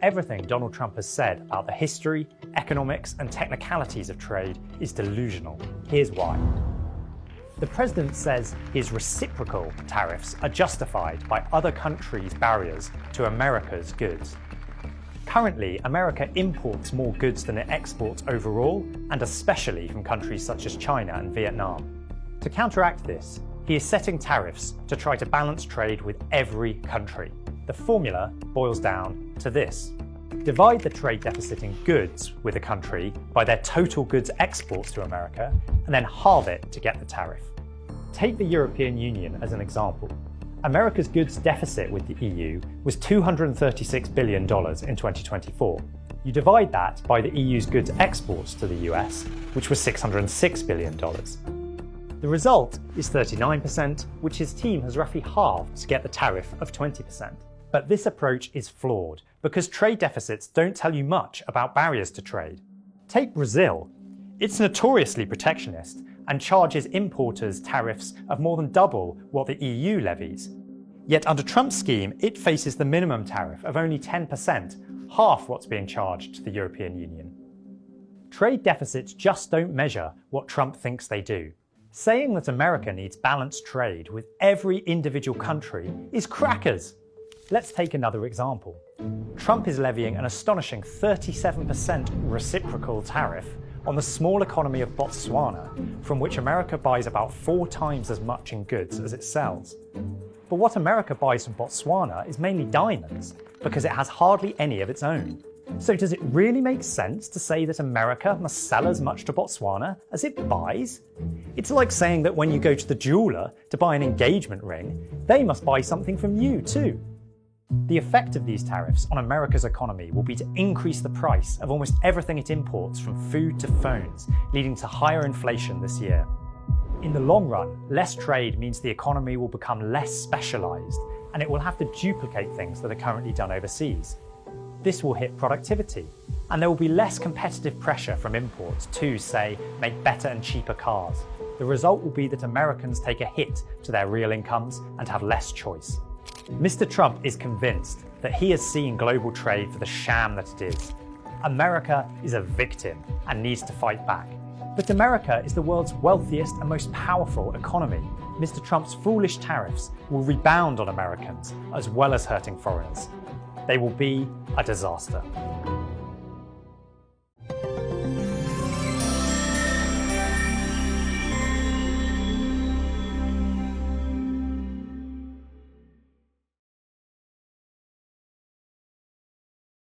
everything Donald Trump has said about the history, economics, and technicalities of trade is delusional. Here's why. The president says his reciprocal tariffs are justified by other countries' barriers to America's goods. Currently, America imports more goods than it exports overall, and especially from countries such as China and Vietnam. To counteract this, he is setting tariffs to try to balance trade with every country. The formula boils down to this. Divide the trade deficit in goods with a country by their total goods exports to America, and then halve it to get the tariff. Take the European Union as an example. America's goods deficit with the EU was $236 billion in 2024. You divide that by the EU's goods exports to the US, which was $606 billion. The result is 39%, which his team has roughly halved to get the tariff of 20%. But this approach is flawed because trade deficits don't tell you much about barriers to trade. Take Brazil. It's notoriously protectionist and charges importers tariffs of more than double what the EU levies. Yet under Trump's scheme, it faces the minimum tariff of only 10%, half what's being charged to the European Union. Trade deficits just don't measure what Trump thinks they do. Saying that America needs balanced trade with every individual country is crackers. Let's take another example. Trump is levying an astonishing 37% reciprocal tariff on the small economy of Botswana, from which America buys about 4 times as much in goods as it sells. But what America buys from Botswana is mainly diamonds, because it has hardly any of its own. So does it really make sense to say that America must sell as much to Botswana as it buys? It's like saying that when you go to the jeweler to buy an engagement ring, they must buy something from you too. The effect of these tariffs on America's economy will be to increase the price of almost everything it imports, from food to phones, leading to higher inflation this year. In the long run, less trade means the economy will become less specialised, and it will have to duplicate things that are currently done overseas. This will hit productivity, and there will be less competitive pressure from imports to, say, make better and cheaper cars. The result will be that Americans take a hit to their real incomes and have less choice. Mr. Trump is convinced that he has seen global trade for the sham that it is. America is a victim and needs to fight back. But America is the world's wealthiest and most powerful economy. Mr. Trump's foolish tariffs will rebound on Americans as well as hurting foreigners. They will be a disaster.